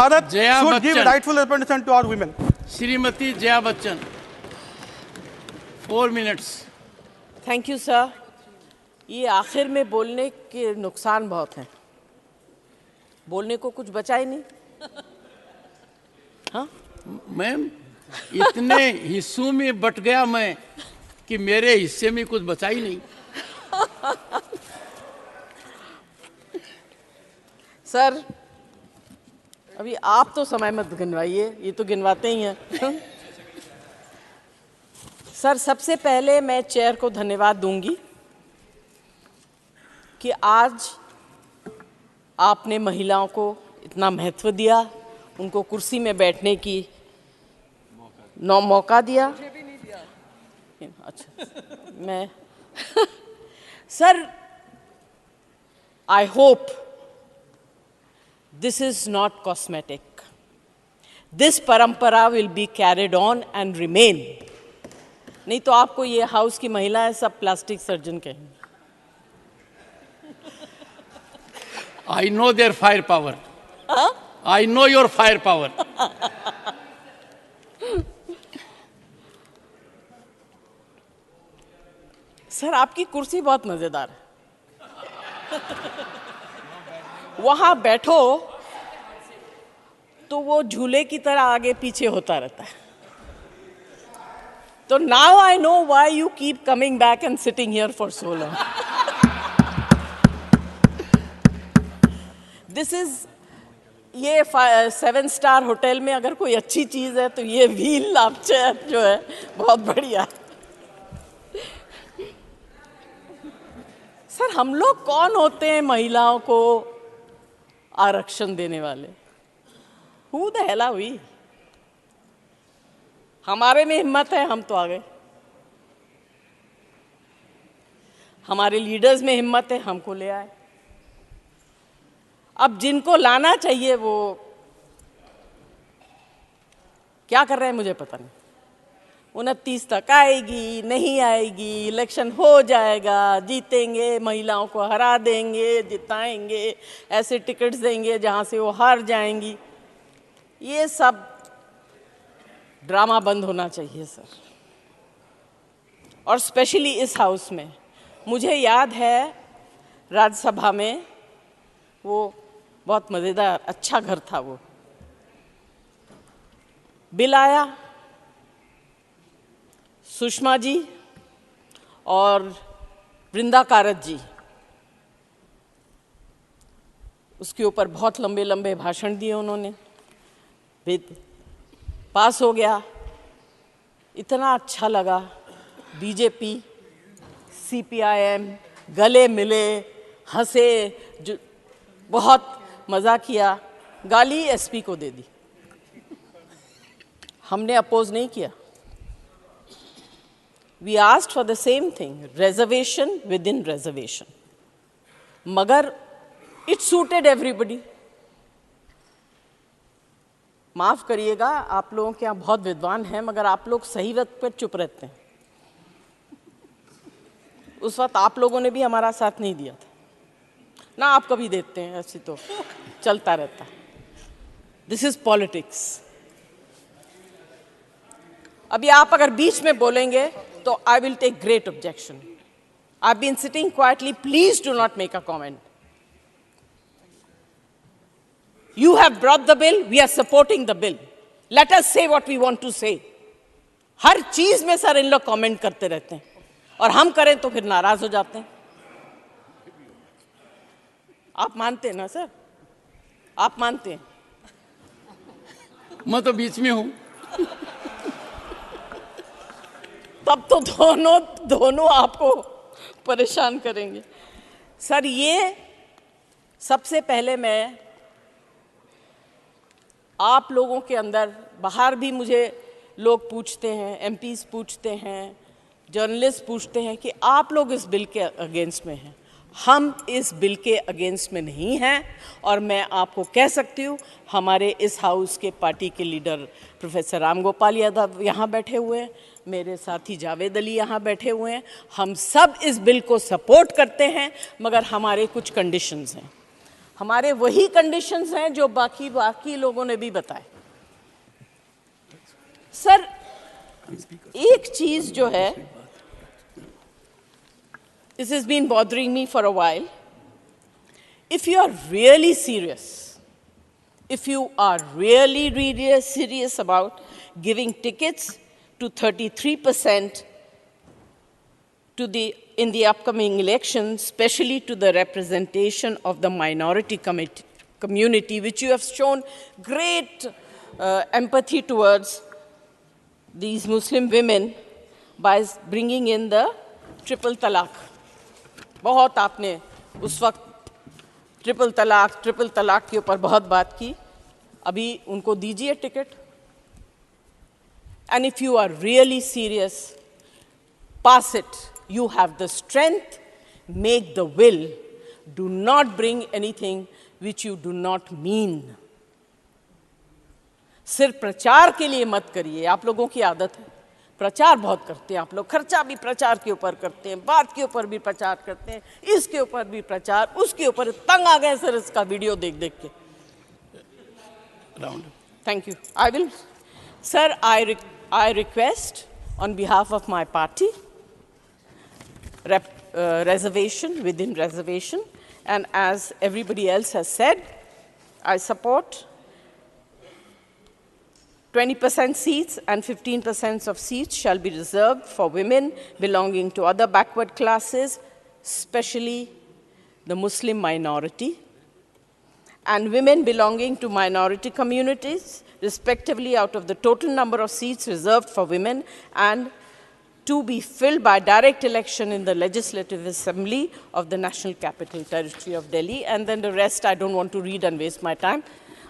Bharat Jaya should give Bachchan. rightful representation to our women. Shrimati Jaya Bachchan 4 minutes। Thank you sir. ये आखिर में बोलने के नुकसान बहुत हैं, बोलने को कुछ बचा ही नहीं। हाँ मैम इतने हिस्सों में बट गया मैं कि मेरे हिस्से में कुछ बचा ही नहीं। सर अभी आप तो समय मत गिनवाइए, ये तो गिनवाते ही हैं। सर सबसे पहले मैं चेयर को धन्यवाद दूंगी कि आज आपने महिलाओं को इतना महत्व दिया, उनको कुर्सी में बैठने की मौका दिया। मुझे भी नहीं दिया। अच्छा मैं sir I hope this is not cosmetic. This parampara will be carried on and remain. नहीं तो आपको ये हाउस की महिलाएं सब प्लास्टिक सर्जन कहेंगे। I know their firepower. I know your firepower. Sir आपकी कुर्सी बहुत मजेदार है। वहां बैठो तो वो झूले की तरह आगे पीछे होता रहता है। तो now I know why you keep coming back and sitting here for so long. This is ये 7 स्टार होटल में अगर कोई अच्छी चीज है तो ये व्हील लाभ चेयर जो है बहुत बढ़िया। सर हम लोग कौन होते हैं महिलाओं को आरक्षण देने वाले? Who the hell are we? हमारे में हिम्मत है, हम तो आ गए। हमारे लीडर्स में हिम्मत है, हमको ले आए। अब जिनको लाना चाहिए वो क्या कर रहे हैं मुझे पता नहीं। 29 तक आएगी, नहीं आएगी, इलेक्शन हो जाएगा, जीतेंगे, महिलाओं को हरा देंगे, जिताएंगे, ऐसे टिकट्स देंगे जहां से वो हार जाएंगी। ये सब ड्रामा बंद होना चाहिए सर। और स्पेशली इस हाउस में मुझे याद है राज्यसभा में वो बहुत मज़ेदार अच्छा घर था। वो बिल आया, सुषमा जी और वृंदा कारत जी उसके ऊपर बहुत लंबे लंबे भाषण दिए उन्होंने। बिल पास हो गया, इतना अच्छा लगा। बीजेपी सीपीआईएम गले मिले, हंसे, जो बहुत मज़ा किया। गाली एसपी को दे दी, हमने अपोज नहीं किया। We asked for the same thing, reservation within reservation. मगर it suited everybody. माफ करिएगा, आप लोगों के यहाँ बहुत विद्वान हैं, मगर आप लोग सही वक्त पर चुप रहते हैं। उस वक्त आप लोगों ने भी हमारा साथ नहीं दिया था ना, आप कभी देते हैं, ऐसे तो चलता रहता है। This is politics. अभी आप अगर बीच में बोलेंगे तो I will take great objection. I've been sitting quietly. Please do not make a comment. You have brought the bill. We are supporting the bill. Let us say what we want to say. हर चीज में sir इन लोग comment करते रहते हैं और हम करें तो फिर नाराज हो जाते हैं। आप मानते हैं ना सर? आप मानते हैं? मैं तो बीच में हूँ। तब तो दोनों आपको परेशान करेंगे। सर ये सबसे पहले मैं आप लोगों के अंदर, बाहर भी मुझे लोग पूछते हैं, एमपीज पूछते हैं, जर्नलिस्ट पूछते हैं कि आप लोग इस बिल के अगेंस्ट में हैं। हम इस बिल के अगेंस्ट में नहीं हैं और मैं आपको कह सकती हूँ हमारे इस हाउस के पार्टी के लीडर प्रोफेसर राम गोपाल यादव यहाँ बैठे हुए हैं, मेरे साथी जावेद अली यहाँ बैठे हुए हैं, हम सब इस बिल को सपोर्ट करते हैं, मगर हमारे कुछ कंडीशंस हैं। हमारे वही कंडीशंस हैं जो बाकी लोगों ने भी बताए। सर, एक चीज जो है, this has been bothering me for a while. If you are really serious, if you are really serious about giving tickets to 33% in the upcoming elections, especially to the representation of the minority community, which you have shown great empathy towards these Muslim women by bringing in the triple talaq. बहुत आपने उस वक्त triple तलाक के ऊपर बहुत बात की, अभी उनको दीजिए ticket. And if you are really serious, pass it. You have the strength, make the will. Do not bring anything which you do not mean. सिर्फ प्रचार के लिए मत करिए। आप लोगों की आदत है, प्रचार बहुत करते हैं आप लोग, खर्चा भी प्रचार के ऊपर करते हैं, बात के ऊपर भी प्रचार करते हैं, इसके ऊपर भी प्रचार, उसके ऊपर। तंग आ गए सर इसका वीडियो देख देख के। Thank you. I will, sir, I request on behalf of my party, reservation within reservation, and as everybody else has said, I support 20% seats and 15% of seats shall be reserved for women belonging to other backward classes, especially the Muslim minority, and women belonging to minority communities, respectively, out of the total number of seats reserved for women, and to be filled by direct election in the Legislative Assembly of the National Capital Territory of Delhi. And then the rest I don't want to read and waste my time.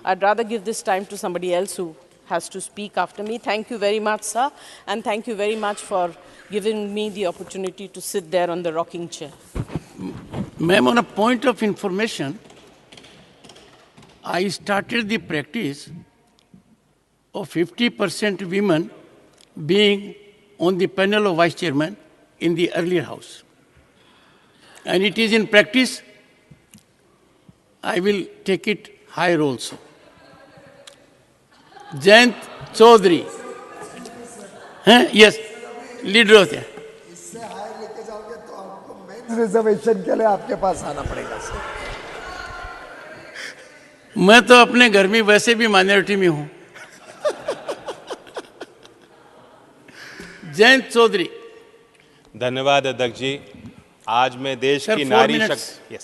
I'd rather give this time to somebody else who has to speak after me. Thank you very much, sir, and thank you very much for giving me the opportunity to sit there on the rocking chair. Ma'am, on a point of information, I started the practice of 50% women being on the panel of vice chairman in the earlier house. And it is in practice, I will take it higher also. Jayant Chaudhary, yes, leader of the. इससे high लेके जाओगे तो आपको mains reservation के लिए आपके पास आना पड़ेगा सर। मैं तो अपने घर में वैसे भी माइनॉरिटी में हूं। जयंत चौधरी। धन्यवाद अध्यक्ष जी। आज मैं देश Sir, की 4 नारी minutes. शक्ति